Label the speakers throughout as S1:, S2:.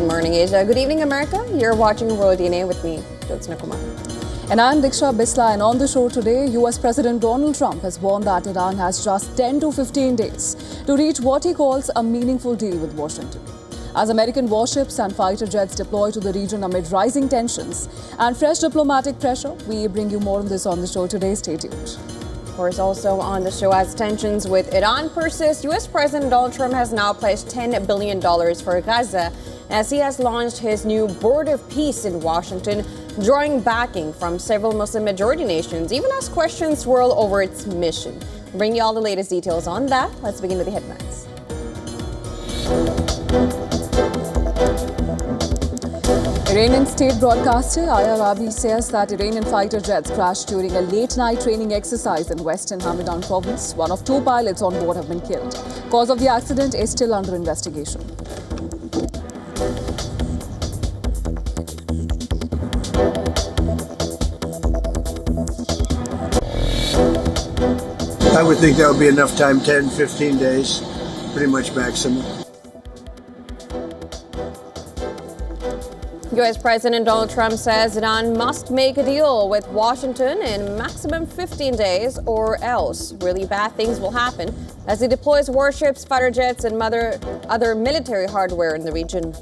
S1: morning, Asia. Good evening, America. You're watching World DNA with me, Jyotsna Kumar.
S2: And I'm Diksha Bisla, and on the show today, U.S. President Donald Trump has warned that Iran has just 10 to 15 days to reach what he calls a meaningful deal with Washington. As American warships and fighter jets deploy to the region amid rising tensions and fresh diplomatic pressure, we bring you more on this on the show today. Stay tuned.
S1: Of course, also on the show, as tensions with Iran persist, U.S. President Donald Trump has now pledged $10 billion for Gaza as he has launched his new Board of Peace in Washington, drawing backing from several Muslim-majority nations, even as questions swirl over its mission. We'll bring you all the latest details on that. Let's begin with the headlines.
S2: Iranian state broadcaster IRIB says that Iranian fighter jets crashed during a late-night training exercise in western Ramadan province. One of two pilots on board have been killed. Cause of the accident is still under investigation.
S3: I would think that would be enough time, 10, 15 days, pretty much maximum.
S1: U.S. President Donald Trump says Iran must make a deal with Washington in maximum 15 days or else really bad things will happen as he deploys warships, fighter jets, and other military hardware in the region.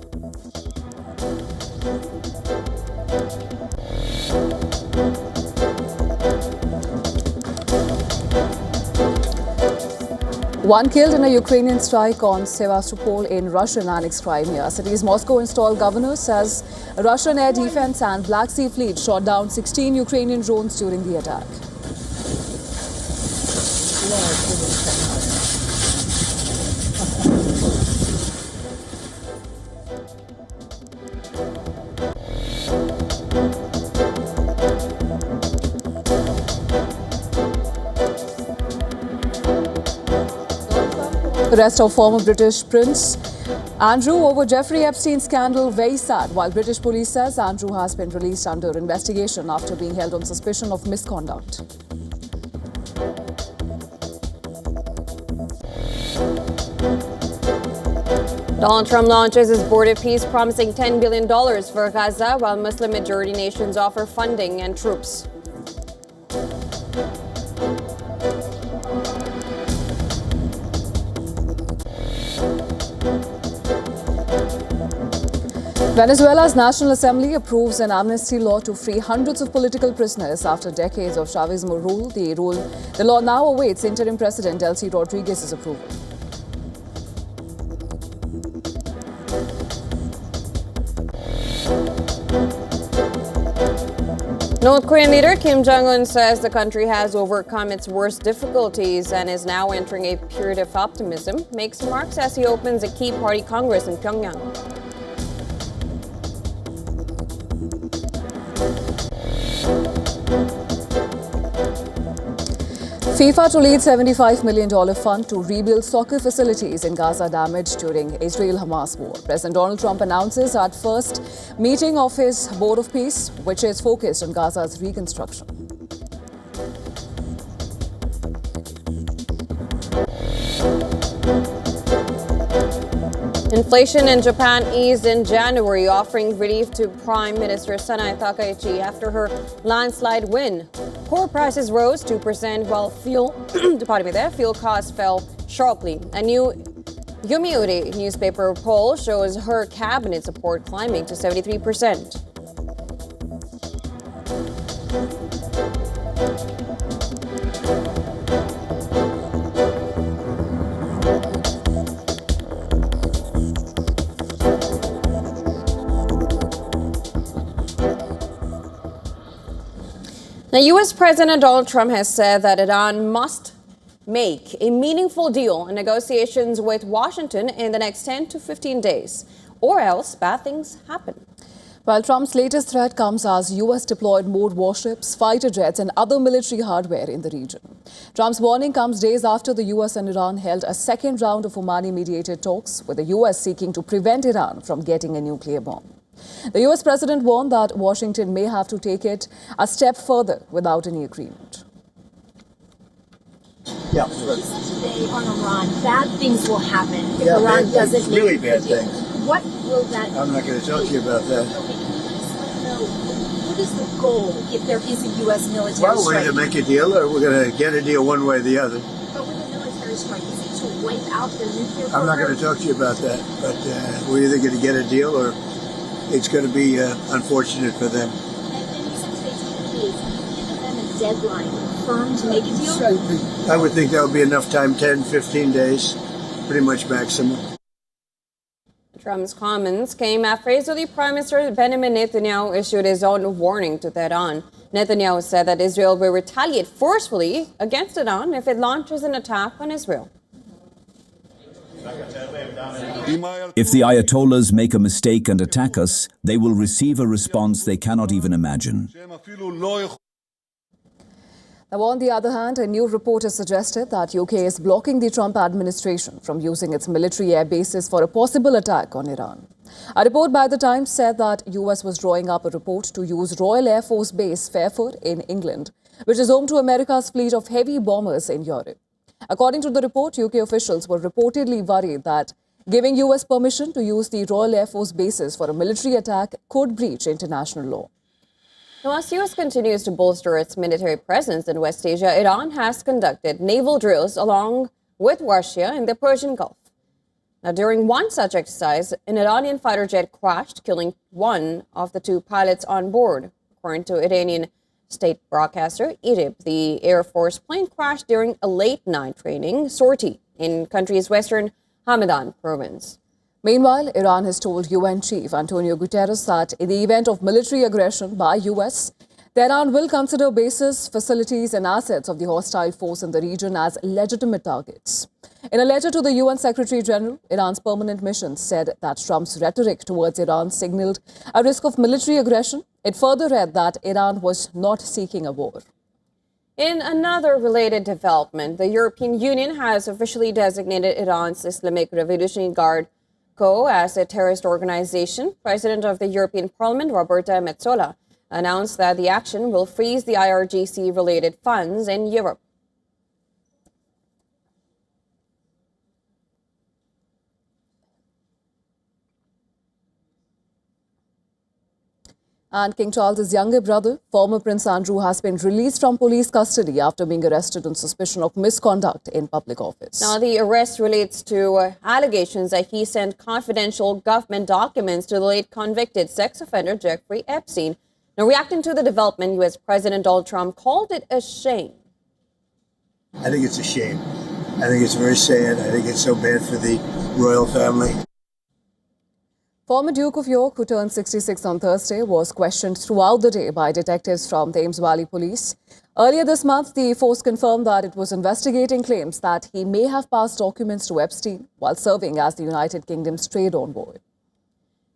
S2: One killed in a Ukrainian strike on Sevastopol in Russian-annexed Crimea. City's Moscow-installed governor says Russian air defense and Black Sea Fleet shot down 16 Ukrainian drones during the attack. Arrest of former British Prince Andrew over Jeffrey Epstein scandal very sad, while British police says Andrew has been released under investigation after being held on suspicion of misconduct.
S1: Donald Trump launches his Board of Peace, promising $10 billion for Gaza, while Muslim-majority nations offer funding and troops.
S2: Venezuela's National Assembly approves an amnesty law to free hundreds of political prisoners after decades of Chavismo rule. The law now awaits interim President Delcy Rodriguez's approval.
S1: North Korean leader Kim Jong-un says the country has overcome its worst difficulties and is now entering a period of optimism. Makes remarks as he opens a key party congress in Pyongyang.
S2: FIFA to lead $75 million fund to rebuild soccer facilities in Gaza damaged during Israel-Hamas war. President Donald Trump announces at first meeting of his Board of Peace, which is focused on Gaza's reconstruction.
S1: Inflation in Japan eased in January, offering relief to Prime Minister Sanae Takaichi after her landslide win. Core prices rose 2% while fuel costs fell sharply. A new Yomiuri newspaper poll shows her cabinet support climbing to 73%. Now, U.S. President Donald Trump has said that Iran must make a meaningful deal in negotiations with Washington in the next 10 to 15 days, or else bad things happen.
S2: While Trump's latest threat comes as U.S. deployed more warships, fighter jets and other military hardware in the region. Trump's warning comes days after the U.S. and Iran held a second round of Omani-mediated talks, with the U.S. seeking to prevent Iran from getting a nuclear bomb. The U.S. president warned that Washington may have to take it a step further without any agreement.
S4: Today on Iran, bad things will happen if Iran doesn't
S3: really
S4: make
S3: bad things.
S4: what will that...
S3: I'm not going to talk to you about that.
S4: Okay, can you just let me know, what is the goal if there is a U.S. military
S3: Well, we're
S4: strike?
S3: going to make a deal, or we're going to get a deal one way or the other.
S4: But with a military strike, is it to wipe out their nuclear program?
S3: I'm not going to talk to you about that, but we're either going to get a deal or it's going to be unfortunate for them.
S4: And you said today's 10 days. Have you given them a deadline firm to make a deal?
S3: I would think that would be enough time, 10, 15 days, pretty much maximum.
S1: Trump's comments came after Israeli Prime Minister Benjamin Netanyahu issued his own warning to Tehran. Netanyahu said that Israel will retaliate forcefully against Iran if it launches an attack on Israel.
S5: If the Ayatollahs make a mistake and attack us, they will receive a response they cannot even imagine.
S2: Now, on the other hand, a new report has suggested that UK is blocking the Trump administration from using its military air bases for a possible attack on Iran. A report by The Times said that US was drawing up a report to use Royal Air Force Base Fairford in England, which is home to America's fleet of heavy bombers in Europe. According to the report, UK officials were reportedly worried that giving US permission to use the Royal Air Force bases for a military attack could breach international law.
S1: Now, as the U.S. continues to bolster its military presence in West Asia, Iran has conducted naval drills along with Russia in the Persian Gulf. Now, during one such exercise, an Iranian fighter jet crashed, killing one of the two pilots on board. According to Iranian state broadcaster IRIB, the Air Force plane crashed during a late-night training sortie in country's western Hamadan province.
S2: Meanwhile, Iran has told UN Chief Antonio Guterres that in the event of military aggression by US, Tehran will consider bases, facilities and assets of the hostile force in the region as legitimate targets. In a letter to the UN Secretary General, Iran's permanent mission said that Trump's rhetoric towards Iran signaled a risk of military aggression. It further read that Iran was not seeking a war.
S1: In another related development, the European Union has officially designated Iran's Islamic Revolutionary Guard as a terrorist organization. President of the European Parliament, Roberta Metsola, announced that the action will freeze the IRGC-related funds in Europe.
S2: And King Charles's younger brother, former Prince Andrew, has been released from police custody after being arrested on suspicion of misconduct in public office.
S1: Now, the arrest relates to allegations that he sent confidential government documents to the late convicted sex offender Jeffrey Epstein. Now, reacting to the development, U.S. President Donald Trump called it a shame.
S3: I think it's a shame. I think it's very sad. I think it's so bad for the royal family.
S2: Former Duke of York, who turned 66 on Thursday, was questioned throughout the day by detectives from Thames Valley Police. Earlier this month, the force confirmed that it was investigating claims that he may have passed documents to Epstein while serving as the United Kingdom's trade envoy.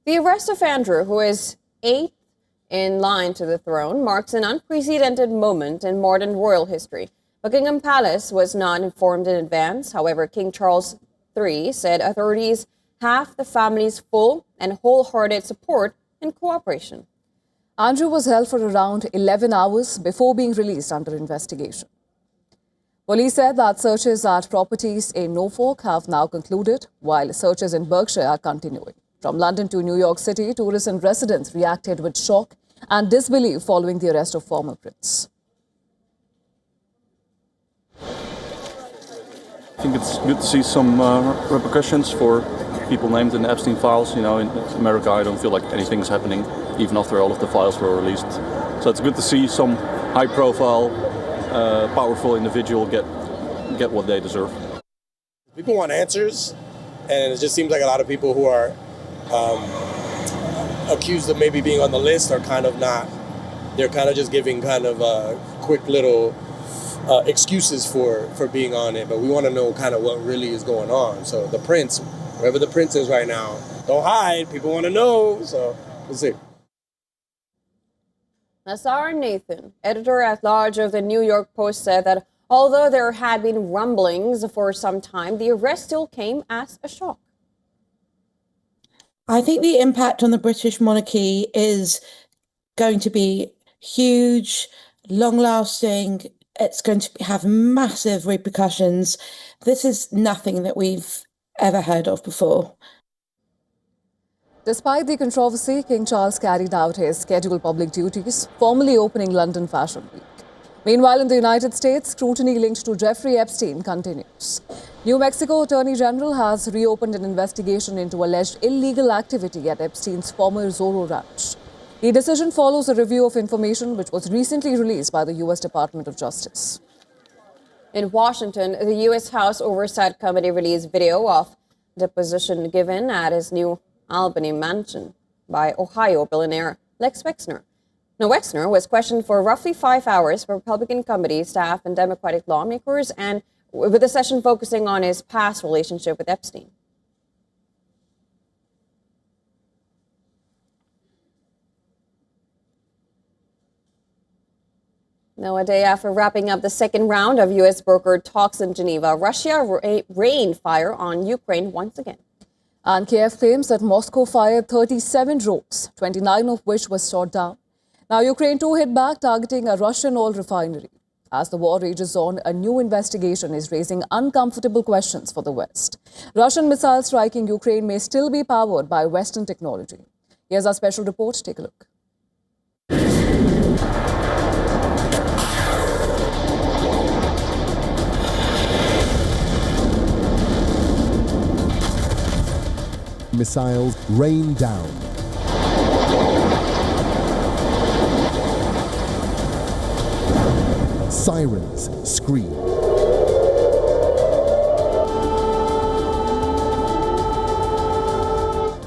S1: The arrest of Andrew, who is 8th in line to the throne, marks an unprecedented moment in modern royal history. Buckingham Palace was not informed in advance. However, King Charles III said authorities have the family's full and wholehearted support and cooperation.
S2: Andrew was held for around 11 hours before being released under investigation. Police said that searches at properties in Norfolk have now concluded, while searches in Berkshire are continuing. From London to New York City, tourists and residents reacted with shock and disbelief following the arrest of former prince.
S6: I think it's good to see some repercussions for people named in the Epstein files. You know, in America, I don't feel like anything's happening, even after all of the files were released. So it's good to see some high-profile, powerful individual get what they deserve.
S7: People want answers, and it just seems like a lot of people who are accused of maybe being on the list are kind of not. They're kind of just giving kind of quick little excuses for being on it, but we want to know kind of what really is going on. So the prince, wherever the prince is right now, don't hide. People want to know, so we'll see.
S1: Nassar Nathan, editor-at-large of the New York Post, said that although there had been rumblings for some time, the arrest still came as a shock.
S8: I think the impact on the British monarchy is going to be huge, long-lasting. It's going to have massive repercussions. This is nothing that we've ever heard of before.
S2: Despite the controversy, King Charles carried out his scheduled public duties, formally opening London Fashion Week. Meanwhile, in the United States, scrutiny linked to Jeffrey Epstein continues. New Mexico Attorney General has reopened an investigation into alleged illegal activity at Epstein's former Zorro Ranch. The decision follows a review of information which was recently released by the U.S. Department of Justice.
S1: In Washington, the U.S. House Oversight Committee released video of deposition given at his New Albany mansion by Ohio billionaire Lex Wexner. Now, Wexner was questioned for roughly 5 hours by Republican committee staff and Democratic lawmakers, and with the session focusing on his past relationship with Epstein. Now, a day after wrapping up the second round of U.S. brokered talks in Geneva, Russia rained fire on Ukraine once again.
S2: And Kiev claims that Moscow fired 37 drones, 29 of which were shot down. Now, Ukraine too hit back, targeting a Russian oil refinery. As the war rages on, a new investigation is raising uncomfortable questions for the West. Russian missiles striking Ukraine may still be powered by Western technology. Here's our special report. Take a look.
S9: Missiles rain down. Sirens scream.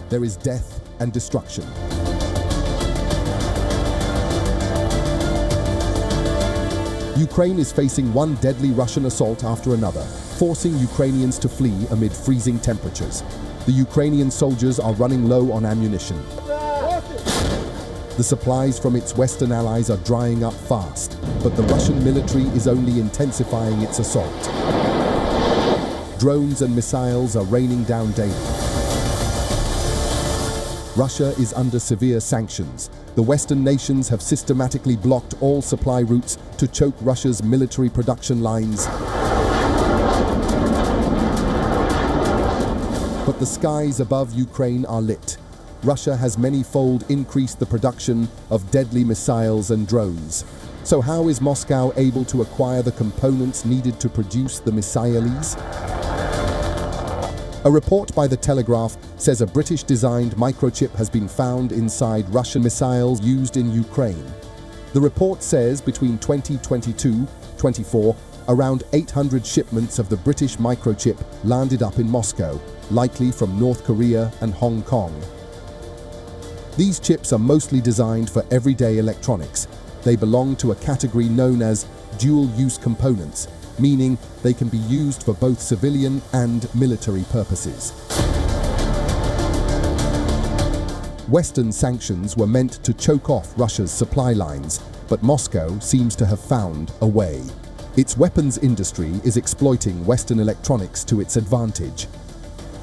S9: There is death and destruction. Ukraine is facing one deadly Russian assault after another, forcing Ukrainians to flee amid freezing temperatures. The Ukrainian soldiers are running low on ammunition. The supplies from its Western allies are drying up fast, but the Russian military is only intensifying its assault. Drones and missiles are raining down daily. Russia is under severe sanctions. The Western nations have systematically blocked all supply routes to choke Russia's military production lines. But the skies above Ukraine are lit. Russia has many-fold increased the production of deadly missiles and drones. So how is Moscow able to acquire the components needed to produce the missiles? A report by The Telegraph says a British-designed microchip has been found inside Russian missiles used in Ukraine. The report says between 2022-24, around 800 shipments of the British microchip landed up in Moscow, likely from North Korea and Hong Kong. These chips are mostly designed for everyday electronics. They belong to a category known as dual-use components, meaning they can be used for both civilian and military purposes. Western sanctions were meant to choke off Russia's supply lines, but Moscow seems to have found a way. Its weapons industry is exploiting Western electronics to its advantage.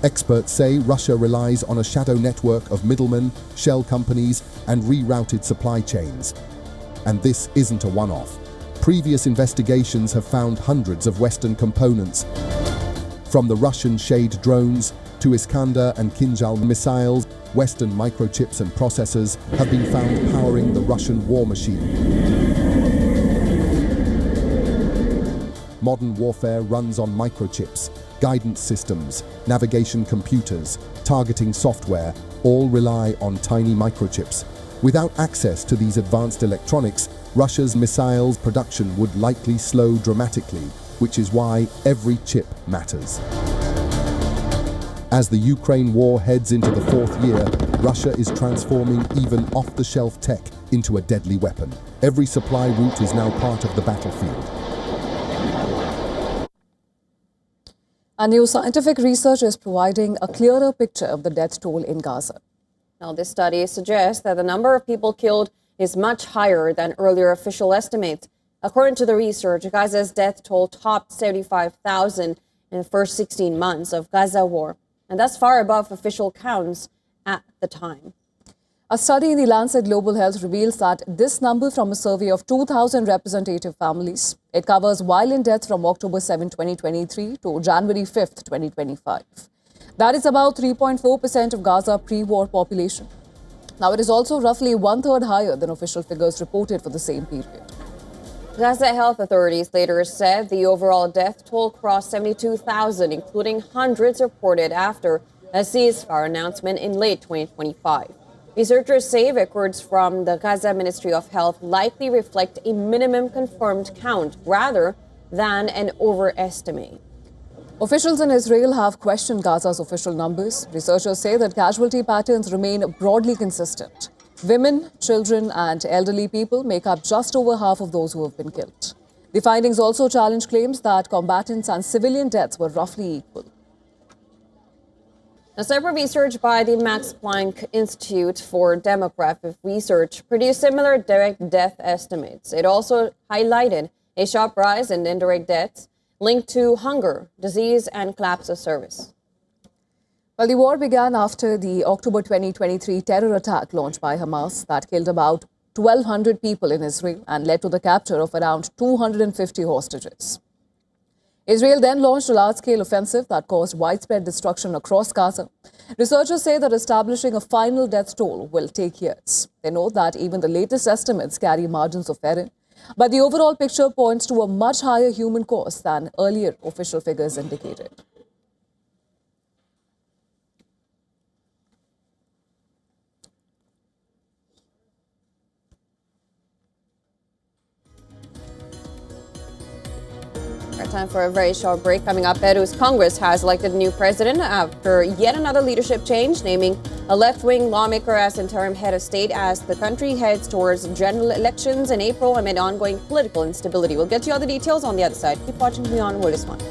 S9: Experts say Russia relies on a shadow network of middlemen, shell companies, and rerouted supply chains. And this isn't a one-off. Previous investigations have found hundreds of Western components, from the Russian Shade drones to Iskander and Kinjal missiles. Western microchips and processors have been found powering the Russian war machine. Modern warfare runs on microchips. Guidance systems, navigation computers, targeting software all rely on tiny microchips. Without access to these advanced electronics, Russia's missiles production would likely slow dramatically, which is why every chip matters. As the Ukraine war heads into the fourth year, Russia is transforming even off-the-shelf tech into a deadly weapon. Every supply route is now part of the battlefield.
S2: And new scientific research is providing a clearer picture of the death toll in Gaza.
S1: Now, this study suggests that the number of people killed is much higher than earlier official estimates. According to the research, Gaza's death toll topped 75,000 in the first 16 months of Gaza war, and that's far above official counts at the time.
S2: A study in the Lancet Global Health reveals that this number from a survey of 2,000 representative families. It covers violent deaths from October 7, 2023 to January 5, 2025. That is about 3.4% of Gaza pre-war population. Now, it is also roughly one-third higher than official figures reported for the same period.
S1: Gaza health authorities later said the overall death toll crossed 72,000, including hundreds reported after a ceasefire announcement in late 2025. Researchers say records from the Gaza Ministry of Health likely reflect a minimum confirmed count rather than an overestimate.
S2: Officials in Israel have questioned Gaza's official numbers. Researchers say that casualty patterns remain broadly consistent. Women, children and elderly people make up just over half of those who have been killed. The findings also challenge claims that combatants and civilian deaths were roughly equal.
S1: Now, separate research by the Max Planck Institute for Demographic Research produced similar direct death estimates. It also highlighted a sharp rise in indirect deaths linked to hunger, disease, and collapse of service.
S2: Well, the war began after the October 2023 terror attack launched by Hamas that killed about 1,200 people in Israel and led to the capture of around 250 hostages. Israel then launched a large-scale offensive that caused widespread destruction across Gaza. Researchers say that establishing a final death toll will take years. They note that even the latest estimates carry margins of error. But the overall picture points to a much higher human cost than earlier official figures indicated.
S1: Time for a very short break. Coming up, Peru's Congress has elected a new president after yet another leadership change, naming a left-wing lawmaker as interim head of state as the country heads towards general elections in April amid ongoing political instability. We'll get you all the details on the other side. Keep watching WION The World.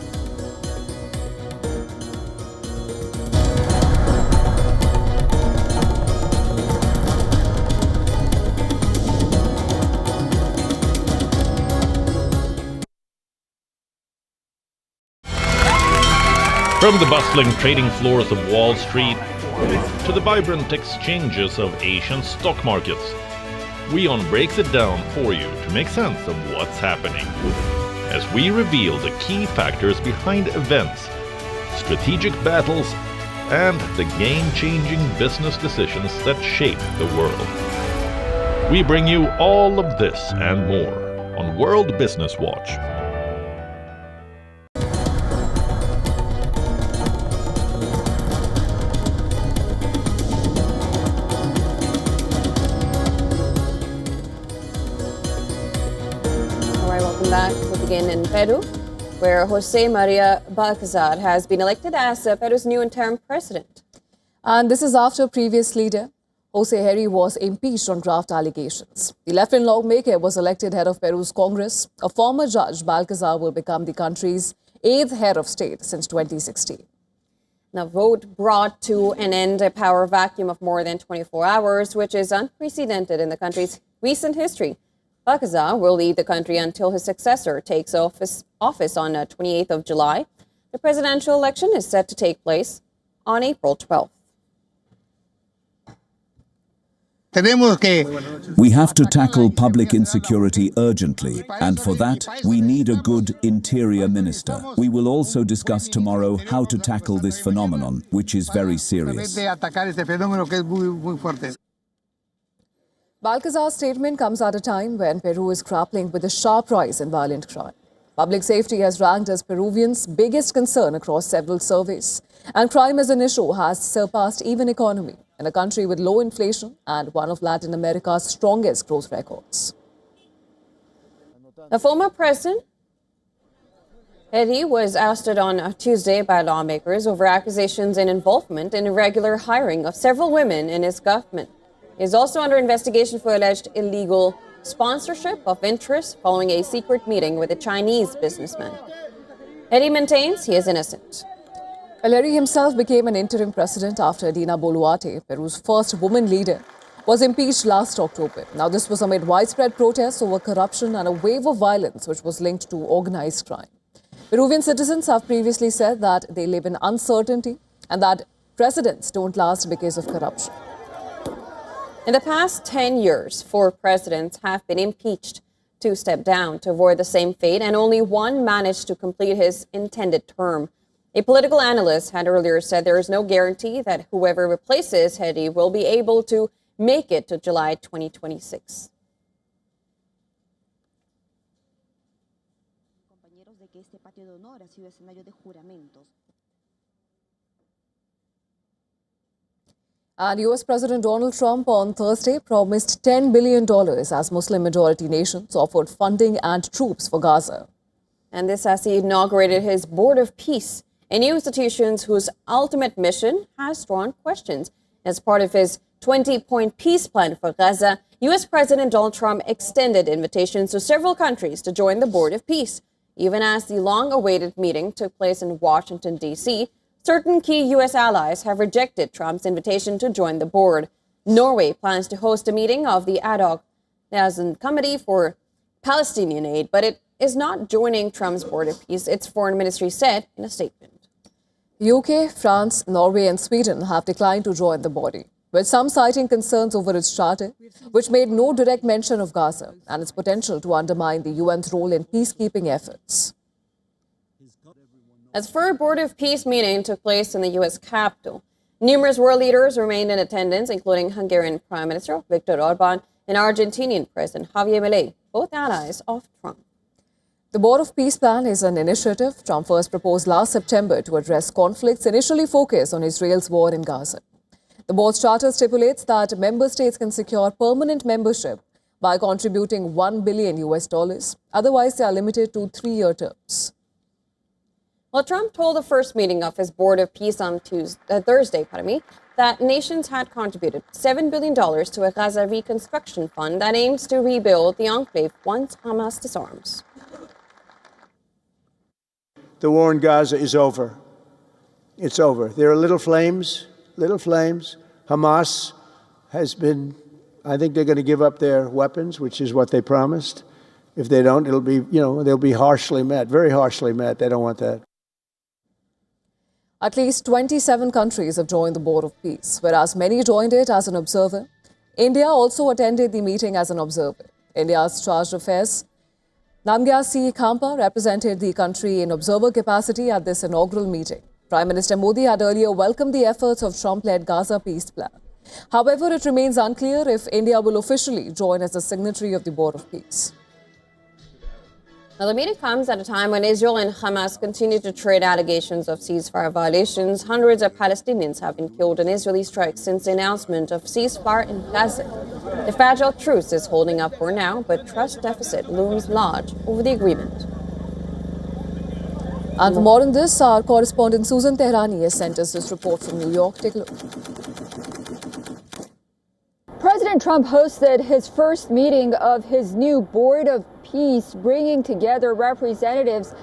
S10: From the bustling trading floors of Wall Street to the vibrant exchanges of Asian stock markets, WION breaks it down for you to make sense of what's happening, as we reveal the key factors behind events, strategic battles, and the game-changing business decisions that shape the world. We bring you all of this and more on World Business Watch.
S1: We'll begin in Peru, where Jose Maria Balcazar has been elected as Peru's new interim president.
S2: And this is after previous leader Jose Herri was impeached on graft allegations. The left-wing lawmaker was elected head of Peru's Congress. A former judge, Balcazar will become the country's 8th head of state since 2016.
S1: The vote brought to an end a power vacuum of more than 24 hours, which is unprecedented in the country's recent history. Balcazar will lead the country until his successor takes office on 28th of July. The presidential election is set to take place on April 12th.
S5: We have to tackle public insecurity urgently, and for that, we need a good interior minister. We will also discuss tomorrow how to tackle this phenomenon, which is very serious.
S2: Balcazar's statement comes at a time when Peru is grappling with a sharp rise in violent crime. Public safety has ranked as Peruvians' biggest concern across several surveys, and crime as an issue has surpassed even economy in a country with low inflation and one of Latin America's strongest growth records.
S1: The former president, Herri, was ousted on Tuesday by lawmakers over accusations and involvement in irregular hiring of several women in his government. He is also under investigation for alleged illegal sponsorship of interest following a secret meeting with a Chinese businessman. Herri maintains he is innocent.
S2: Herri himself became an interim president after Dina Boluarte, Peru's first woman leader, was impeached last October. Now, this was amid widespread protests over corruption and a wave of violence which was linked to organized crime. Peruvian citizens have previously said that they live in uncertainty and that presidents don't last because of corruption.
S1: In the past 10 years, 4 presidents have been impeached. 2 stepped down to avoid the same fate, and only one managed to complete his intended term. A political analyst had earlier said there is no guarantee that whoever replaces Hedi will be able to make it to July 2026.
S2: And U.S. President Donald Trump on Thursday promised $10 billion as Muslim-majority nations offered funding and troops for Gaza.
S1: And this as he inaugurated his Board of Peace, a new institution whose ultimate mission has drawn questions. As part of his 20-point peace plan for Gaza, U.S. President Donald Trump extended invitations to several countries to join the Board of Peace. Even as the long-awaited meeting took place in Washington, D.C., certain key U.S. allies have rejected Trump's invitation to join the board. Norway plans to host a meeting of the ad hoc Committee for Palestinian Aid, but it is not joining Trump's Board of Peace, its foreign ministry said in a statement.
S2: UK, France, Norway and Sweden have declined to join the body, with some citing concerns over its charter, which made no direct mention of Gaza and its potential to undermine the UN's role in peacekeeping efforts.
S1: As for a Board of Peace meeting took place in the U.S. Capitol, numerous world leaders remained in attendance, including Hungarian Prime Minister Viktor Orban and Argentinian President Javier Milei, both allies of Trump.
S2: The Board of Peace Plan is an initiative Trump first proposed last September to address conflicts initially focused on Israel's war in Gaza. The board's charter stipulates that member states can secure permanent membership by contributing $1 billion US. Otherwise, they are limited to 3-year terms.
S1: Well, Trump told the first meeting of his Board of Peace on Thursday, that nations had contributed $7 billion to a Gaza reconstruction fund that aims to rebuild the enclave once Hamas disarms.
S11: The war in Gaza is over. It's over. There are little flames. Hamas has been, I think they're going to give up their weapons, which is what they promised. If they don't, it'll be, they'll be harshly met, very harshly met. They don't want that.
S2: At least 27 countries have joined the Board of Peace, whereas many joined it as an observer. India also attended the meeting as an observer. India's chargé d'affaires, Namgyal Khampa, represented the country in observer capacity at this inaugural meeting. Prime Minister Modi had earlier welcomed the efforts of Trump-led Gaza peace plan. However, it remains unclear if India will officially join as a signatory of the Board of Peace.
S1: Now, the meeting comes at a time when Israel and Hamas continue to trade allegations of ceasefire violations. Hundreds of Palestinians have been killed in Israeli strikes since the announcement of ceasefire in Gaza. The fragile truce is holding up for now, but trust deficit looms large over the agreement.
S2: And for more on this, our correspondent Susan Tehrani has sent us this report from New York. Take a look.
S12: President Trump hosted his first meeting of his new Board of Peace, bringing together representatives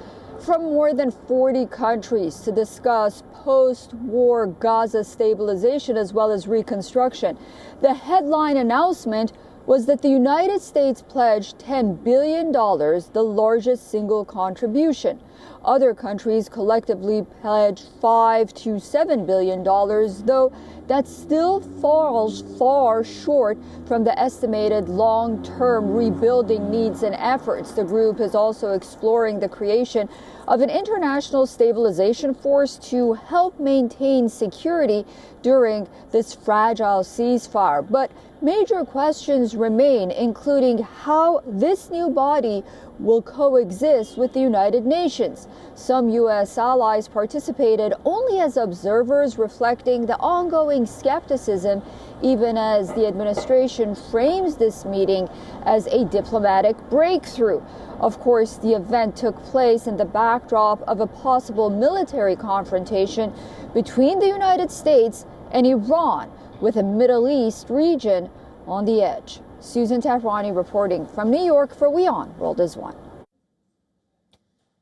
S12: from more than 40 countries to discuss post-war Gaza stabilization as well as reconstruction. The headline announcement was that the United States pledged $10 billion, the largest single contribution. Other countries collectively pledged $5 to $7 billion, though that still falls far short from the estimated long-term rebuilding needs and efforts. The group is also exploring the creation of an international stabilization force to help maintain security during this fragile ceasefire. But major questions remain, including how this new body will coexist with the United Nations. Some U.S. allies participated only as observers, reflecting the ongoing skepticism, even as the administration frames this meeting as a diplomatic breakthrough. Of course, the event took place in the backdrop of a possible military confrontation between the United States and Iran, with the Middle East region on the edge. Susan Tehrani reporting from New York for WION World is One.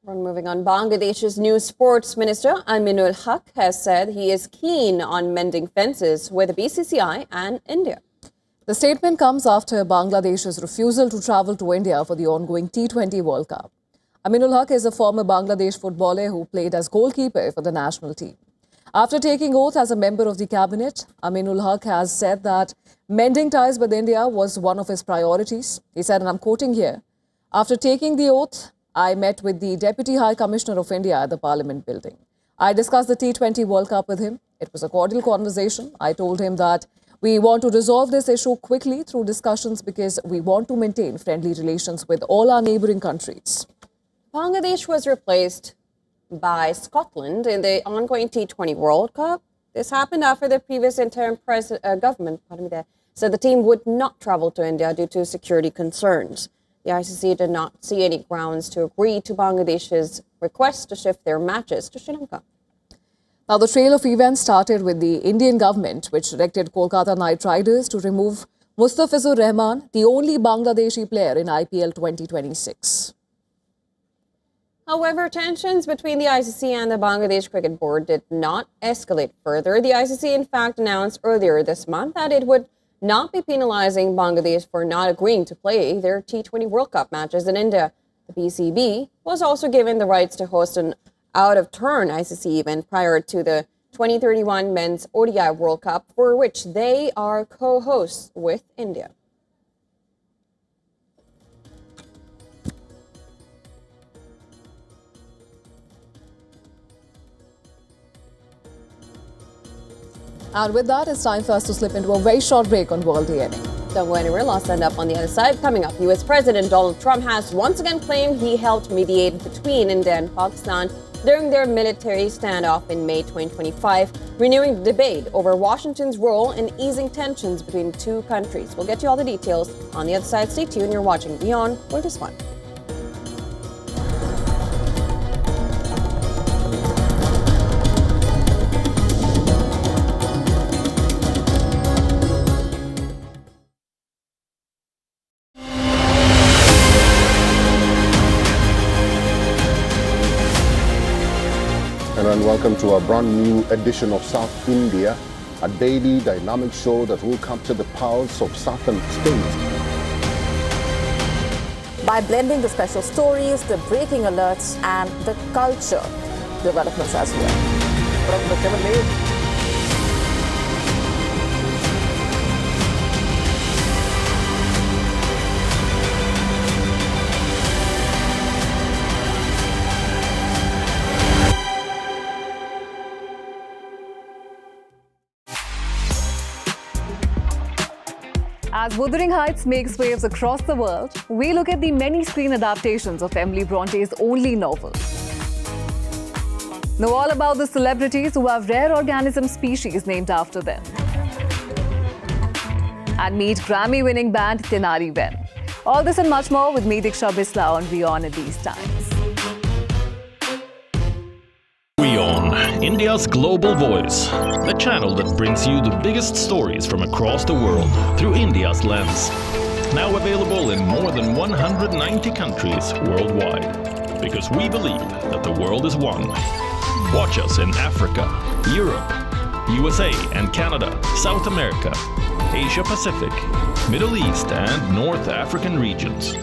S1: We're moving on. Bangladesh's new sports minister, Aminul Haq, has said he is keen on mending fences with the BCCI and India.
S2: The statement comes after Bangladesh's refusal to travel to India for the ongoing T20 World Cup. Aminul Haq is a former Bangladesh footballer who played as goalkeeper for the national team. After taking oath as a member of the cabinet, Aminul Haq has said that mending ties with India was one of his priorities. He said, and I'm quoting here, "After taking the oath, I met with the Deputy High Commissioner of India at the Parliament building. I discussed the T20 World Cup with him. It was a cordial conversation. I told him that we want to resolve this issue quickly through discussions because we want to maintain friendly relations with all our neighboring countries.
S1: Bangladesh was replaced by Scotland in the ongoing T20 World Cup. This happened after the previous interim government said the team would not travel to India due to security concerns. The ICC did not see any grounds to agree to Bangladesh's request to shift their matches to Sri Lanka.
S2: Now, the trail of events started with the Indian government, which directed Kolkata Knight Riders to remove Mustafizur Rahman, the only Bangladeshi player in IPL 2026.
S1: However, tensions between the ICC and the Bangladesh Cricket Board did not escalate further. The ICC, in fact, announced earlier this month that it would not be penalizing Bangladesh for not agreeing to play their T20 World Cup matches in India. The BCB was also given the rights to host an out-of-turn ICC event prior to the 2031 Men's ODI World Cup, for which they are co-hosts with India.
S2: And with that, it's time for us to slip into a very short break on World DNA.
S1: Don't go anywhere. I'll stand up on the other side. Coming up, U.S. President Donald Trump has once again claimed he helped mediate between India and Pakistan during their military standoff in May 2025, renewing the debate over Washington's role in easing tensions between the two countries. We'll get you all the details on the other side. Stay tuned. You're watching WION World is One.
S13: And welcome to a brand new edition of South India, a daily dynamic show that will capture the pulse of southern states.
S14: By blending the special stories, the breaking alerts, and the culture developments as well.
S2: As Wuthering Heights makes waves across the world, we look at the many screen adaptations of Emily Bronte's only novel. Know all about the celebrities who have rare organism species named after them. And meet Grammy-winning band Tenari Ben. All this and much more with me, Diksha Bisla, on WION at these times.
S10: WION, India's global voice, the channel that brings you the biggest stories from across the world through India's lens. Now available in more than 190 countries worldwide, because we believe that the world is one. Watch us in Africa, Europe, USA and Canada, South America, Asia Pacific, Middle East and North African regions.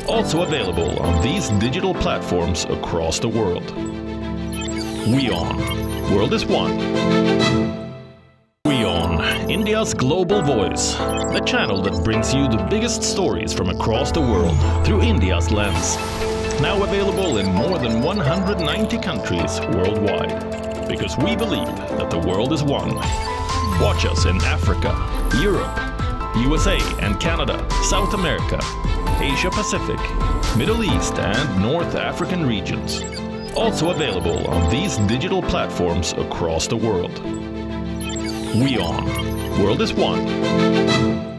S10: Also available on these digital platforms across the world. WION, World is One. WION, India's global voice, the channel that brings you the biggest stories from across the world through India's lens. Now available in more than 190 countries worldwide, because we believe that the world is one. Watch us in Africa, Europe, USA and Canada, South America, Asia Pacific, Middle East and North African regions. Also available on these digital platforms across the world. WION, World is One.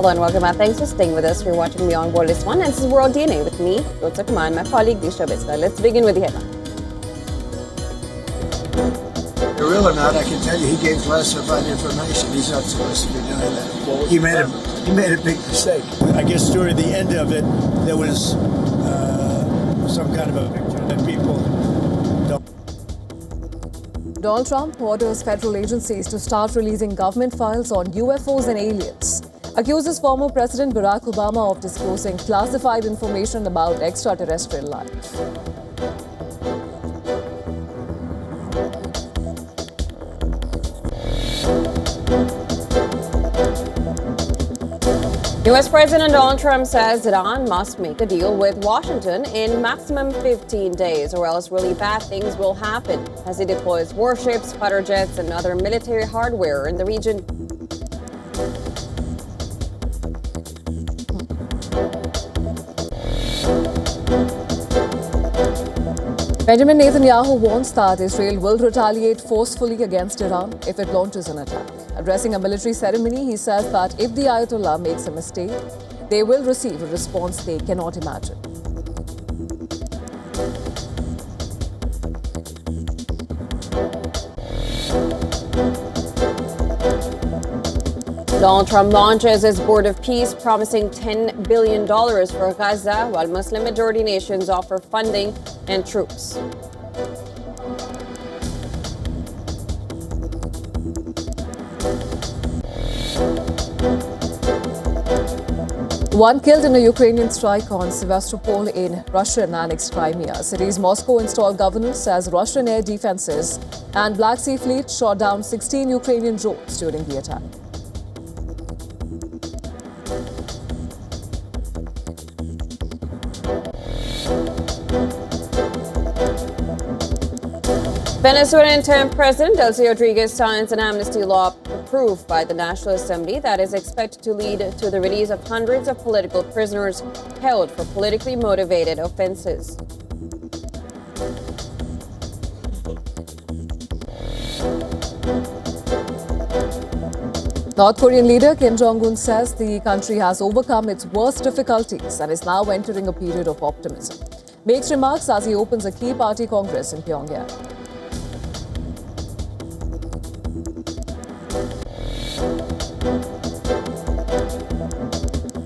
S1: Hello and welcome back. Thanks for staying with us. You're watching WION World this one, and this is World DNA with me, Lutza Kaman, my colleague Disha Bisla. Let's begin with the headline.
S3: Real or not, I can tell you he gave classified information. He's not supposed to be doing that. He made a big mistake. I guess toward the end of it, there was some kind of a picture that people don't.
S2: Donald Trump orders federal agencies to start releasing government files on UFOs and aliens. Accuses former President Barack Obama of disclosing classified information about extraterrestrial life.
S1: U.S. President Donald Trump says Iran must make a deal with Washington in maximum 15 days, or else really bad things will happen as he deploys warships, fighter jets, and other military hardware in the region.
S2: Benjamin Netanyahu warns that Israel will retaliate forcefully against Iran if it launches an attack. Addressing a military ceremony, he says that if the Ayatollah makes a mistake, they will receive a response they cannot imagine.
S1: Donald Trump launches his board of peace, promising $10 billion for Gaza, while Muslim-majority nations offer funding and troops.
S2: One killed in a Ukrainian strike on Sevastopol in Russian-annexed Crimea. City's Moscow-installed governor says Russian air defenses and Black Sea Fleet shot down 16 Ukrainian drones during the attack.
S1: Venezuelan term President Delcy Rodriguez signs an amnesty law approved by the National Assembly that is expected to lead to the release of hundreds of political prisoners held for politically motivated offenses.
S2: North Korean leader Kim Jong-un says the country has overcome its worst difficulties and is now entering a period of optimism. Makes remarks as he opens a key party congress in Pyongyang.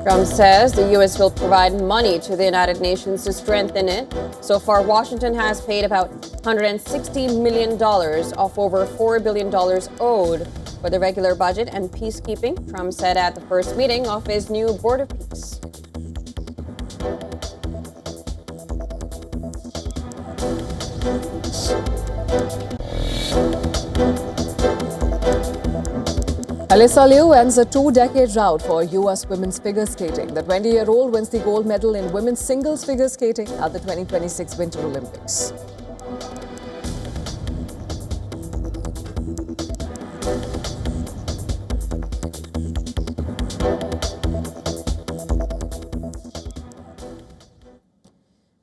S1: Trump says the U.S. will provide money to the United Nations to strengthen it. So far, Washington has paid about $160 million of over $4 billion owed for the regular budget and peacekeeping, Trump said at the first meeting of his new Board of Peace.
S2: Alyssa Liu ends a two-decade rout for U.S. women's figure skating. The 20-year-old wins the gold medal in women's singles figure skating at the 2026 Winter Olympics.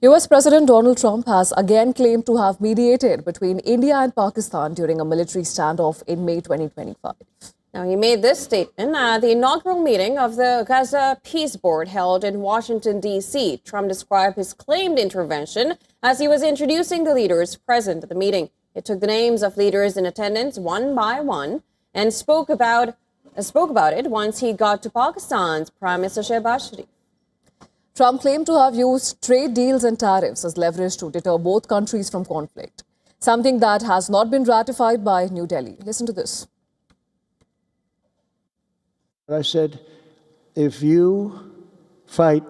S2: U.S. President Donald Trump has again claimed to have mediated between India and Pakistan during a military standoff in May 2025.
S1: Now, he made this statement at the inaugural meeting of the Gaza Peace Board held in Washington, D.C. Trump described his claimed intervention as he was introducing the leaders present at the meeting. He took the names of leaders in attendance one by one and spoke about it once he got to Pakistan's Prime Minister Shehbaz Sharif.
S2: Trump claimed to have used trade deals and tariffs as leverage to deter both countries from conflict, something that has not been ratified by New Delhi. Listen to this.
S11: I said, if you fight,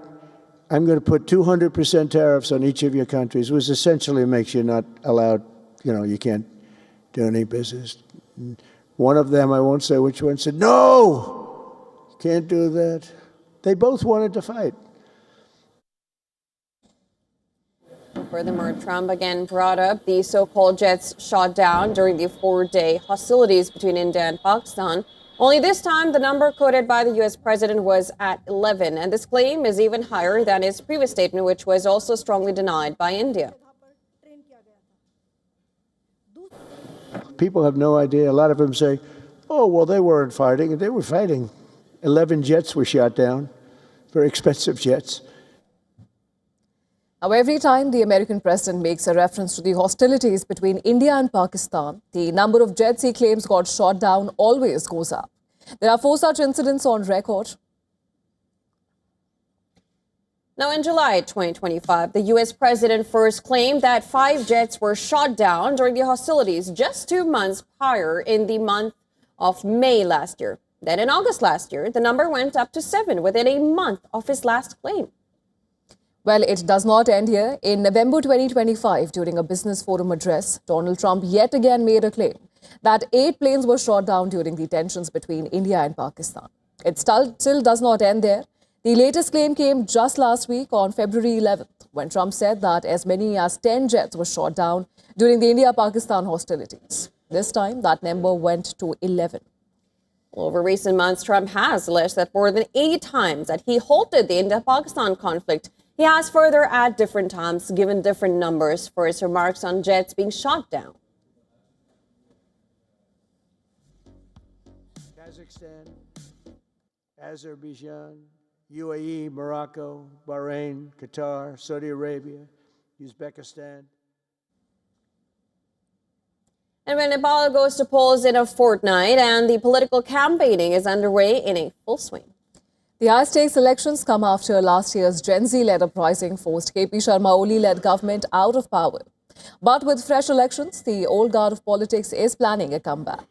S11: I'm going to put 200% tariffs on each of your countries, which essentially makes you not allowed, you can't do any business. One of them, I won't say which one, said, no, can't do that. They both wanted to fight.
S1: Furthermore, Trump again brought up the so-called jets shot down during the four-day hostilities between India and Pakistan. Only this time, the number quoted by the U.S. president was at 11, and this claim is even higher than his previous statement, which was also strongly denied by India.
S11: People have no idea. A lot of them say, oh, well, they weren't fighting. They were fighting. 11 jets were shot down, very expensive jets.
S2: Now, every time the American president makes a reference to the hostilities between India and Pakistan, the number of jets he claims got shot down always goes up. There are 4 such incidents on record.
S1: Now, in July 2025, the U.S. president first claimed that 5 jets were shot down during the hostilities just 2 months prior in the month of May last year. Then in August last year, the number went up to 7 within a month of his last claim.
S2: Well, it does not end here. In November 2025, during a business forum address, Donald Trump yet again made a claim that 8 planes were shot down during the tensions between India and Pakistan. It still does not end there. The latest claim came just last week on February 11th, when Trump said that as many as 10 jets were shot down during the India-Pakistan hostilities. This time, that number went to 11.
S1: Over recent months, Trump has alleged that more than 80 times that he halted the India-Pakistan conflict. He has further at different times given different numbers for his remarks on jets being shot down.
S11: Kazakhstan, Azerbaijan, UAE, Morocco, Bahrain, Qatar, Saudi Arabia, Uzbekistan.
S1: And when Nepal goes to polls in a fortnight and the political campaigning is underway in a full swing.
S2: The high-stakes elections come after last year's Gen Z-led uprising forced KP Sharma Oli-led government out of power. But with fresh elections, the old guard of politics is planning a comeback.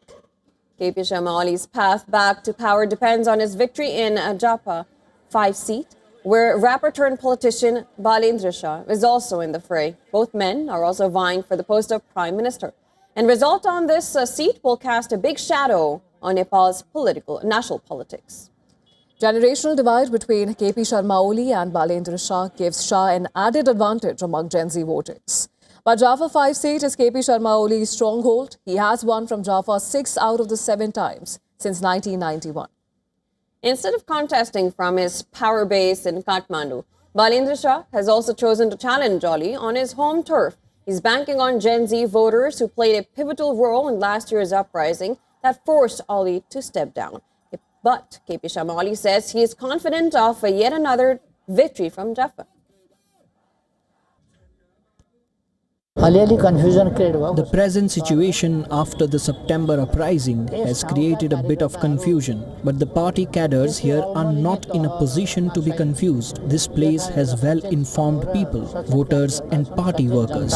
S1: KP Sharma Oli's path back to power depends on his victory in Japa 5 seat, where rapper-turned-politician Balendra Shah is also in the fray. Both men are also vying for the post of Prime Minister. And result on this seat will cast a big shadow on Nepal's national politics.
S2: Generational divide between KP Sharma Oli and Balendra Shah gives Shah an added advantage among Gen Z voters. But Jaffa 5 seat is KP Sharma Oli's stronghold. He has won from Jaffa 6 out of the 7 times since 1991.
S1: Instead of contesting from his power base in Kathmandu, Balendra Shah has also chosen to challenge Oli on his home turf. He's banking on Gen Z voters who played a pivotal role in last year's uprising that forced Oli to step down. But KP Sharma Oli says he is confident of yet another victory from Jaffa.
S15: The present situation after the September uprising has created a bit of confusion, but the party cadres here are not in a position to be confused. This place has well-informed people, voters and party workers.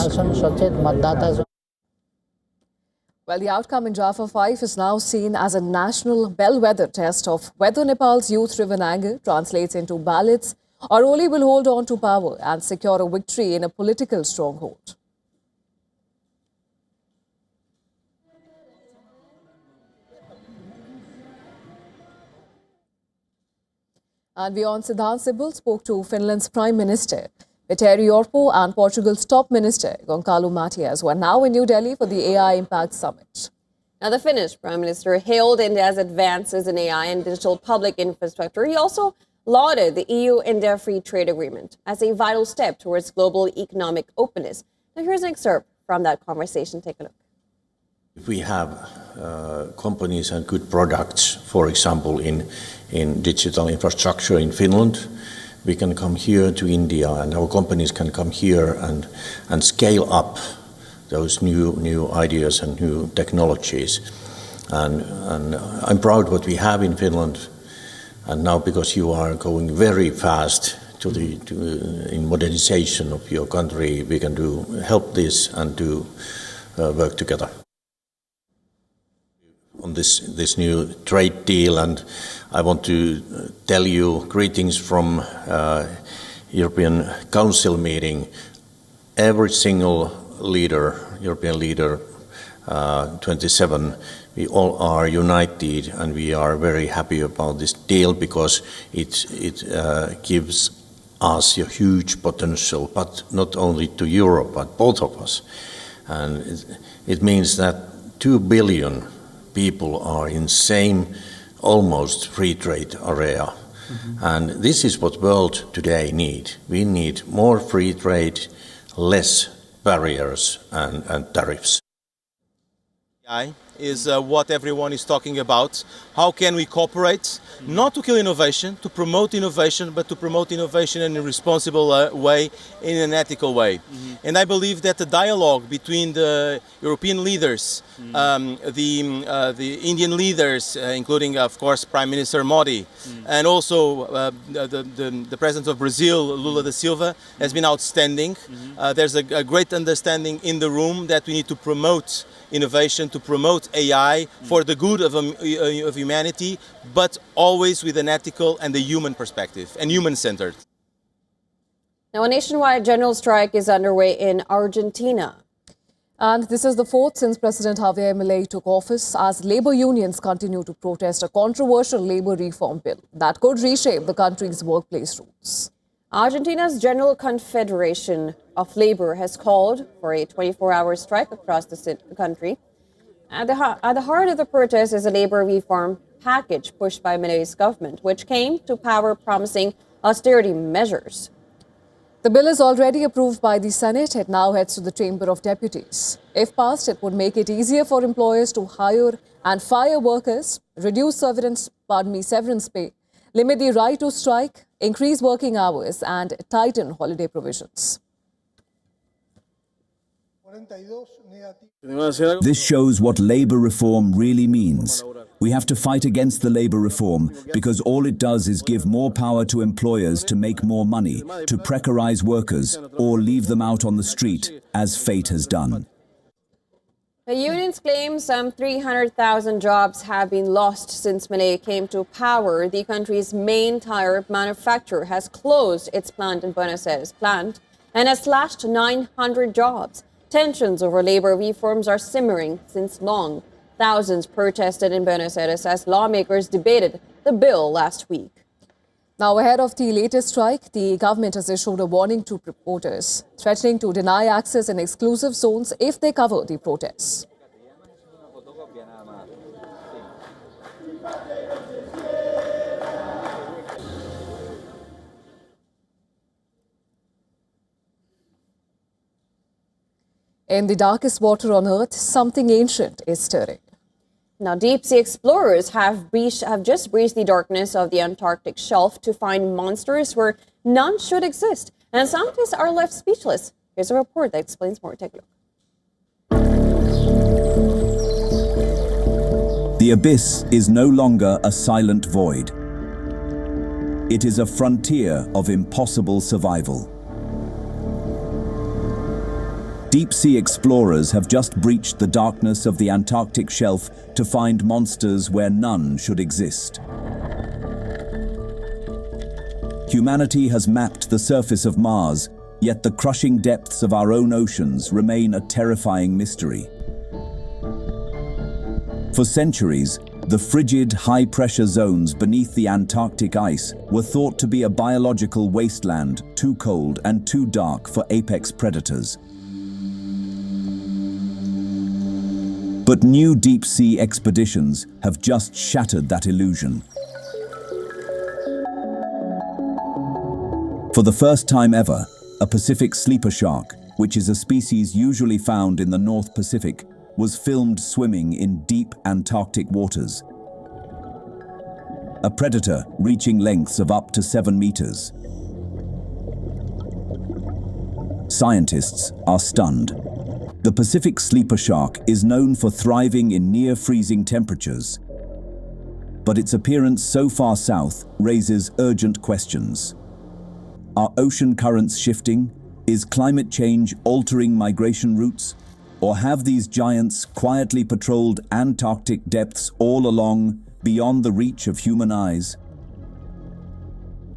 S2: Well, the outcome in Jaffa 5 is now seen as a national bellwether test of whether Nepal's youth-driven anger translates into ballots or Oli will hold on to power and secure a victory in a political stronghold. And WION Siddhant Sibbal spoke to Finland's Prime Minister Petteri Orpo and Portugal's top minister Gonçalo Matias, who are now in New Delhi for the AI Impact Summit.
S1: Now, the Finnish Prime Minister hailed India's advances in AI and digital public infrastructure. He also lauded the EU-India Free Trade Agreement as a vital step towards global economic openness. Now, here's an excerpt from that conversation. Take a look.
S16: If we have companies and good products, for example, in digital infrastructure in Finland, we can come here to India and our companies can come here and scale up those new ideas and new technologies. And I'm proud what we have in Finland. And now because you are going very fast in modernization of your country, we can help this and work together on this new trade deal. And I want to tell you greetings from European Council meeting. Every single European leader, 27, we all are united and we are very happy about this deal because it gives us a huge potential, but not only to Europe, but both of us. And it means that 2 billion people are in same almost free trade area. Mm-hmm. And this is what world today need. We need more free trade, less barriers and tariffs.
S17: is what everyone is talking about. How can we cooperate? Not to kill innovation, to promote innovation, but to promote innovation in a responsible way, in an ethical way. And I believe that the dialogue between the European leaders, the Indian leaders, including, of course, Prime Minister Modi, and also the President of Brazil, Lula da Silva, has been outstanding. There's a great understanding in the room that we need to promote innovation, to promote AI for the good of humanity, but always with an ethical and a human perspective and human-centered.
S1: Now, a nationwide general strike is underway in Argentina.
S2: And this is the fourth since President Javier Milei took office, as labor unions continue to protest a controversial labor reform bill that could reshape the country's workplace rules.
S1: Argentina's General Confederation of Labor has called for a 24-hour strike across the country. At the heart of the protest is a labor reform package pushed by Milei's government, which came to power promising austerity measures.
S2: The bill is already approved by the Senate. It now heads to the Chamber of Deputies. If passed, it would make it easier for employers to hire and fire workers, reduce severance pay, limit the right to strike, increase working hours, and tighten holiday provisions.
S5: This shows what labor reform really means. We have to fight against the labor reform because all it does is give more power to employers to make more money, to precarize workers, or leave them out on the street, as fate has done.
S1: The unions claim some 300,000 jobs have been lost since Milei came to power. The country's main tire manufacturer has closed its plant in Buenos Aires and has slashed 900 jobs. Tensions over labor reforms are simmering since long. Thousands protested in Buenos Aires as lawmakers debated the bill last week.
S2: Now, ahead of the latest strike, the government has issued a warning to reporters, threatening to deny access in exclusive zones if they cover the protests. In the darkest water on Earth, something ancient is stirring.
S1: Now, deep-sea explorers have just breached the darkness of the Antarctic shelf to find monsters where none should exist. And scientists are left speechless. Here's a report that explains more. Take a look.
S5: The abyss is no longer a silent void. It is a frontier of impossible survival. Deep-sea explorers have just breached the darkness of the Antarctic shelf to find monsters where none should exist. Humanity has mapped the surface of Mars, yet the crushing depths of our own oceans remain a terrifying mystery. For centuries, the frigid, high-pressure zones beneath the Antarctic ice were thought to be a biological wasteland, too cold and too dark for apex predators. But new deep-sea expeditions have just shattered that illusion. For the first time ever, a Pacific sleeper shark, which is a species usually found in the North Pacific, was filmed swimming in deep Antarctic waters. A predator reaching lengths of up to 7 meters. Scientists are stunned. The Pacific sleeper shark is known for thriving in near-freezing temperatures, but its appearance so far south raises urgent questions. Are ocean currents shifting? Is climate change altering migration routes? Or have these giants quietly patrolled Antarctic depths all along, beyond the reach of human eyes?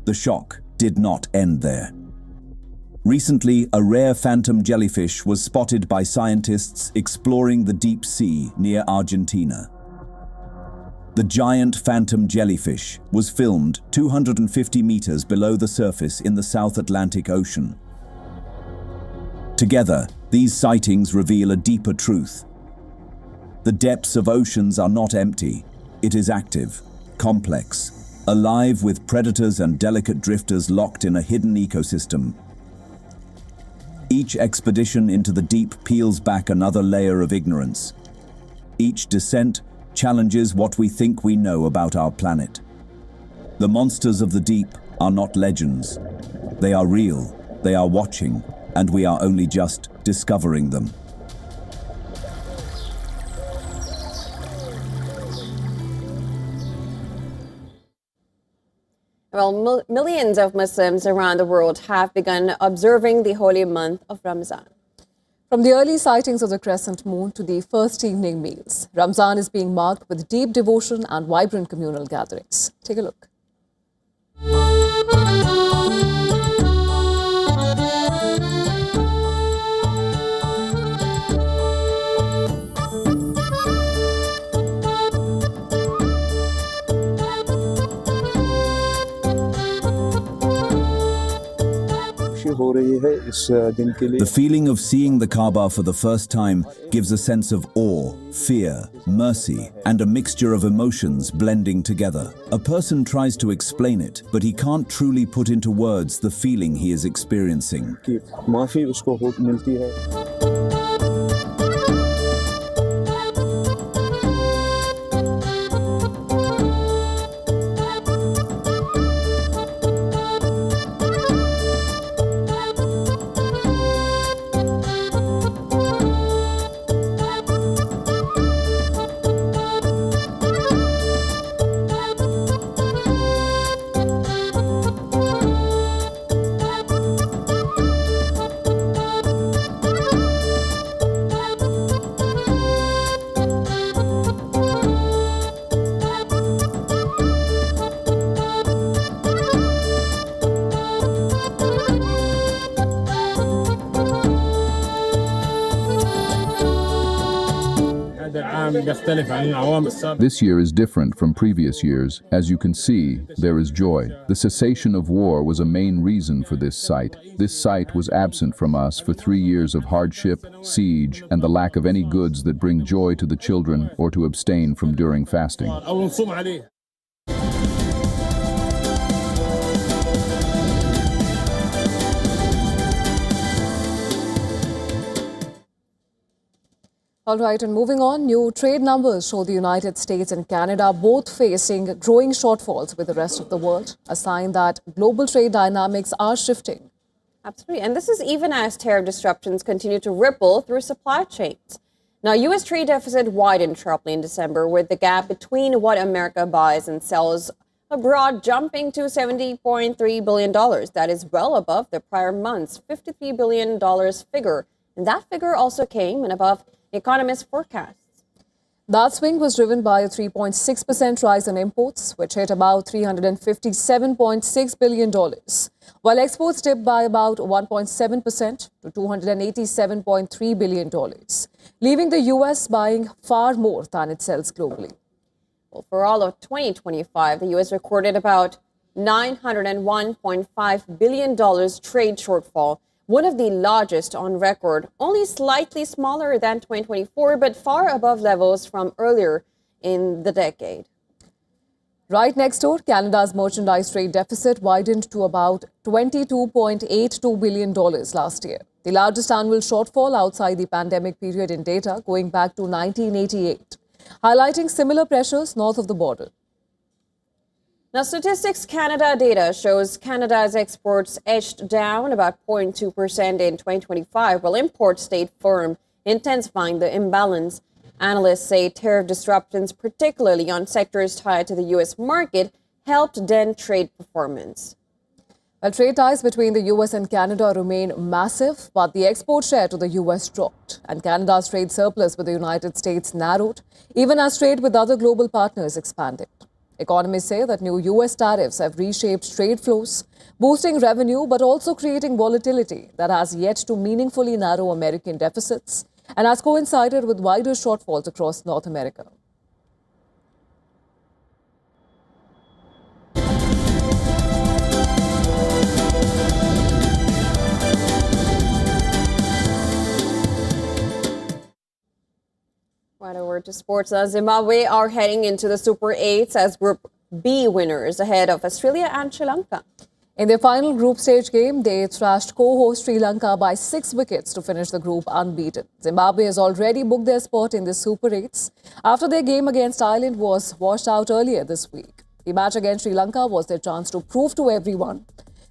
S5: The shock did not end there. Recently, a rare phantom jellyfish was spotted by scientists exploring the deep sea near Argentina. The giant phantom jellyfish was filmed 250 meters below the surface in the South Atlantic Ocean. Together, these sightings reveal a deeper truth. The depths of oceans are not empty. It is active, complex, alive with predators and delicate drifters locked in a hidden ecosystem. Each expedition into the deep peels back another layer of ignorance. Each descent challenges what we think we know about our planet. The monsters of the deep are not legends. They are real, they are watching, and we are only just discovering them.
S1: Well, millions of Muslims around the world have begun observing the holy month of Ramadan.
S2: From the early sightings of the crescent moon to the first evening meals, Ramadan is being marked with deep devotion and vibrant communal gatherings. Take a look.
S5: The feeling of seeing the Kaaba for the first time gives a sense of awe, fear, mercy, and a mixture of emotions blending together. A person tries to explain it, but he can't truly put into words the feeling he is experiencing.
S18: This year is different from previous years. As you can see, there is joy. The cessation of war was a main reason for this site. This site was absent from us for 3 years of hardship, siege, and the lack of any goods that bring joy to the children or to abstain from during fasting.
S2: All right, and moving on, new trade numbers show the United States and Canada both facing growing shortfalls with the rest of the world, a sign that global trade dynamics are shifting.
S1: Absolutely, and this is even as tariff disruptions continue to ripple through supply chains. Now, U.S. trade deficit widened sharply in December, with the gap between what America buys and sells abroad jumping to $70.3 billion. That is well above the prior month's $53 billion figure. And that figure also came in above economists' forecasts.
S2: That swing was driven by a 3.6% rise in imports, which hit about $357.6 billion, while exports dipped by about 1.7% to $287.3 billion, leaving the U.S. buying far more than it sells globally.
S1: Well, for all of 2025, the U.S. recorded about $901.5 billion trade shortfall, one of the largest on record, only slightly smaller than 2024, but far above levels from earlier in the decade.
S2: Right next door, Canada's merchandise trade deficit widened to about $22.82 billion last year, the largest annual shortfall outside the pandemic period in data going back to 1988, highlighting similar pressures north of the border.
S1: Now, Statistics Canada data shows Canada's exports edged down about 0.2% in 2025, while imports stayed firm, intensifying the imbalance. Analysts say tariff disruptions, particularly on sectors tied to the U.S. market, helped dent trade performance.
S2: Well, trade ties between the U.S. and Canada remain massive, but the export share to the U.S. dropped, and Canada's trade surplus with the United States narrowed, even as trade with other global partners expanded. Economists say that new U.S. tariffs have reshaped trade flows, boosting revenue but also creating volatility that has yet to meaningfully narrow American deficits and has coincided with wider shortfalls across North America.
S1: Right over to sports. Zimbabwe are heading into the Super 8s as Group B winners ahead of Australia and Sri Lanka.
S2: In their final group stage game, they thrashed co-host Sri Lanka by 6 wickets to finish the group unbeaten. Zimbabwe has already booked their spot in the Super 8s after their game against Ireland was washed out earlier this week. The match against Sri Lanka was their chance to prove to everyone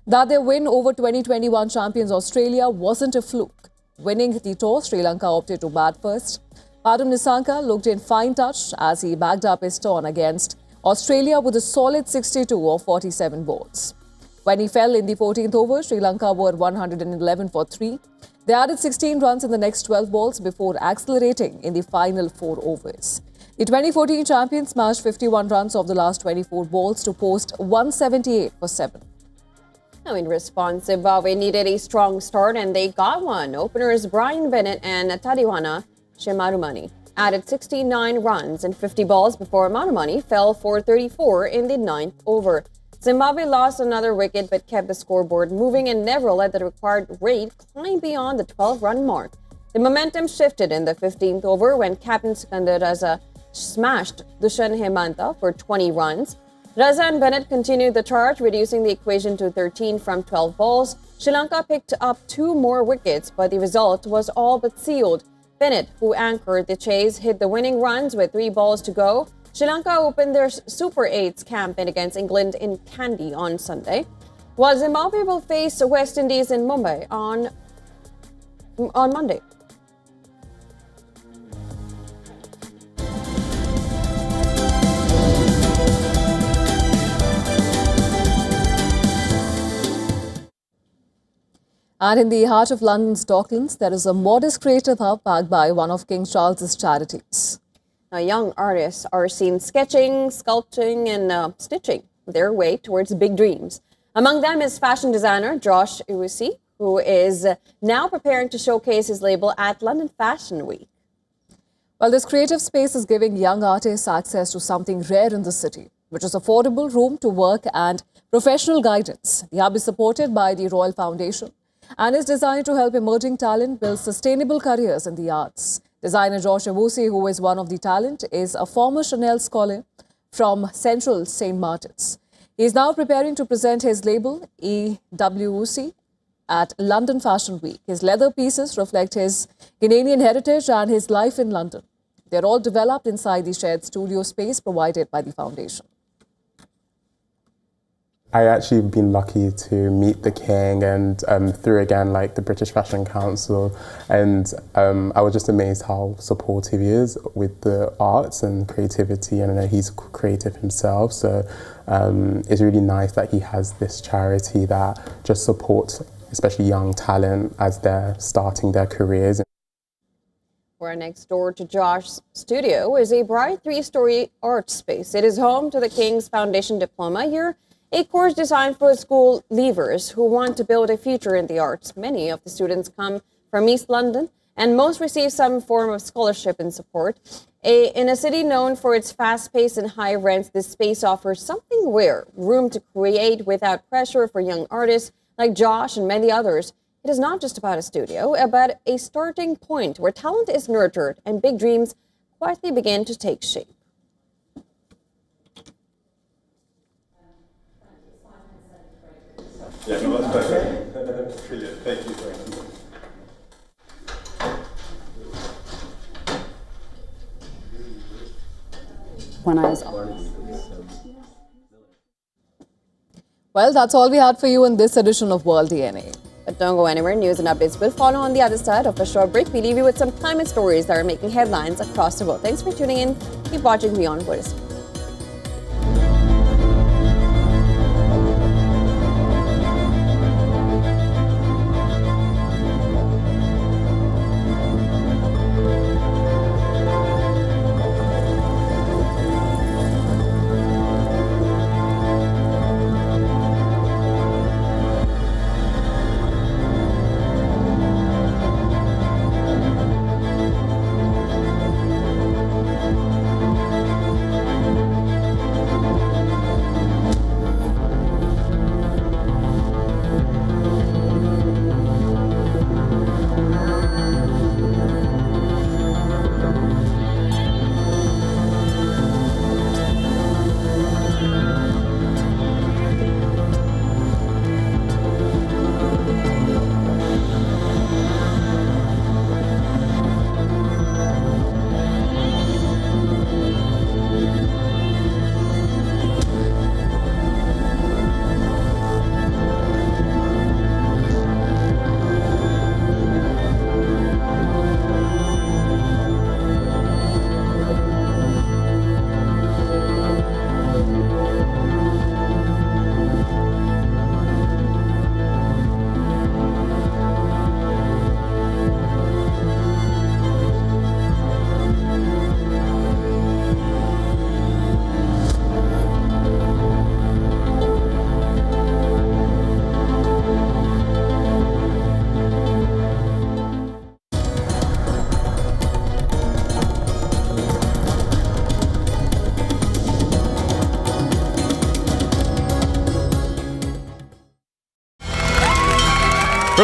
S2: that their win over 2021 champions Australia wasn't a fluke. Winning the toss, Sri Lanka opted to bat first. Padam Nisanka looked in fine touch as he backed up his turn against Australia with a solid 62 of 47 balls. When he fell in the 14th over, Sri Lanka were 111 for 3. They added 16 runs in the next 12 balls before accelerating in the final 4 overs. The 2014 champions smashed 51 runs of the last 24 balls to post 178 for 7.
S1: Now, in response, Zimbabwe needed a strong start and they got one. Openers Brian Bennett and Tadiwana Shemarumani added 69 runs in 50 balls before Marumani fell for 34 in the 9th over. Zimbabwe lost another wicket but kept the scoreboard moving and never let the required rate climb beyond the 12-run mark. The momentum shifted in the 15th over when Captain Sikandar Raza smashed Dushan Hemanta for 20 runs. Raza and Bennett continued the charge, reducing the equation to 13 from 12 balls. Sri Lanka picked up 2 more wickets, but the result was all but sealed. Bennett, who anchored the chase, hit the winning runs with 3 balls to go. Sri Lanka opened their Super 8s campaign against England in Kandy on Sunday, while Zimbabwe will face West Indies in Mumbai on Monday.
S2: And in the heart of London's Docklands, there is a modest creative hub backed by one of King Charles's charities.
S1: Now, young artists are seen sketching, sculpting, and stitching their way towards big dreams. Among them is fashion designer Josh Iwisi, who is now preparing to showcase his label at London Fashion Week.
S2: Well, this creative space is giving young artists access to something rare in the city, which is affordable room to work and professional guidance. The hub is supported by the Royal Foundation and is designed to help emerging talent build sustainable careers in the arts. Designer Josh Iwisi, who is one of the talent, is a former Chanel scholar from Central St. Martin's. He is now preparing to present his label, EWC, at London Fashion Week. His leather pieces reflect his Ghanaian heritage and his life in London. They're all developed inside the shared studio space provided by the foundation.
S19: I actually been lucky to meet the king and through again like the British Fashion Council, and I was just amazed how supportive he is with the arts and creativity, and I know he's creative himself, so it's really nice that he has this charity that just supports especially young talent as they're starting their careers.
S1: We're next door to Josh's studio is a bright 3-story art space. It is home to the King's Foundation Diploma Year, a course designed for school leavers who want to build a future in the arts. Many of the students come from East London, and most receive some form of scholarship and support. In a city known for its fast pace and high rents, this space offers something rare, room to create without pressure for young artists like Josh and many others. It is not just about a studio, but a starting point where talent is nurtured and big dreams quietly begin to take shape.
S20: Yeah, no, that's perfect. Brilliant. Thank you.
S2: When I was Well, that's all we had for you in this edition of World DNA.
S1: But don't go anywhere. News and updates will follow on the other side of a short break. We leave you with some climate stories that are making headlines across the world. Thanks for tuning in. Keep watching WION The World.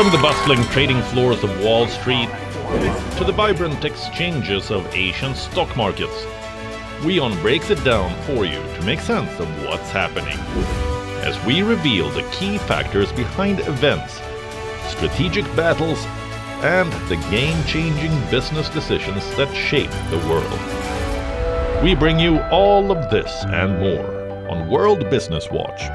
S10: From the bustling trading floors of Wall Street to the vibrant exchanges of Asian stock markets, WION breaks it down for you to make sense of what's happening, as we reveal the key factors behind events, strategic battles, and the game-changing business decisions that shape the world. We bring you all of this and more on World Business Watch.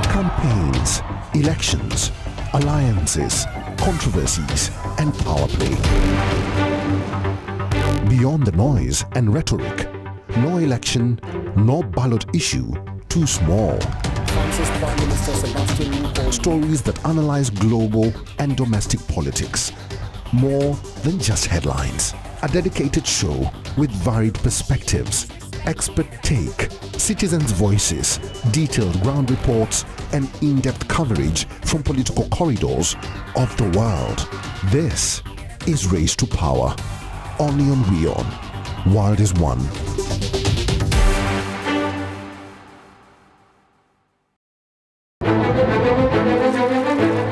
S21: Campaigns, elections, alliances, controversies, and power play. Beyond the noise and rhetoric, no election, no ballot issue too small. Stories that analyze global and domestic politics. More than just headlines. A dedicated show with varied perspectives, expert take, citizens' voices, detailed ground reports, and in-depth coverage from political corridors of the world. This is Race to Power. Only on WION. World is One.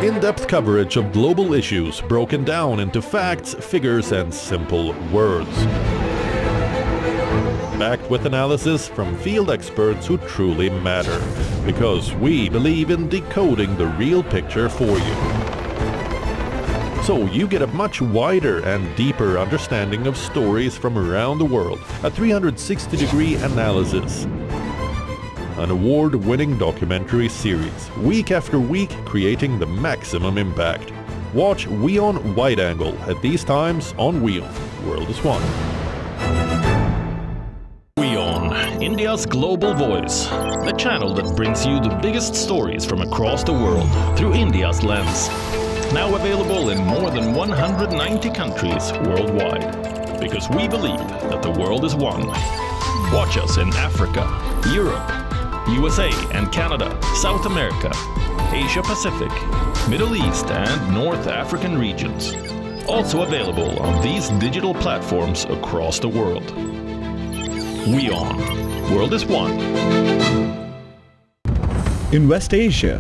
S10: In-depth coverage of global issues broken down into facts, figures, and simple words. Backed with analysis from field experts who truly matter, because we believe in decoding the real picture for you. So you get a much wider and deeper understanding of stories from around the world, a 360-degree analysis. An award-winning documentary series, week after week creating the maximum impact. Watch WION Wide Angle at these times on WION. World is One. WION, India's global voice. The channel that brings you the biggest stories from across the world through India's lens. Now available in more than 190 countries worldwide. Because we believe that the world is one. Watch us in Africa, Europe, USA and Canada, South America, Asia Pacific, Middle East and North African regions. Also available on these digital platforms across the world. WION. World is One.
S22: In West Asia,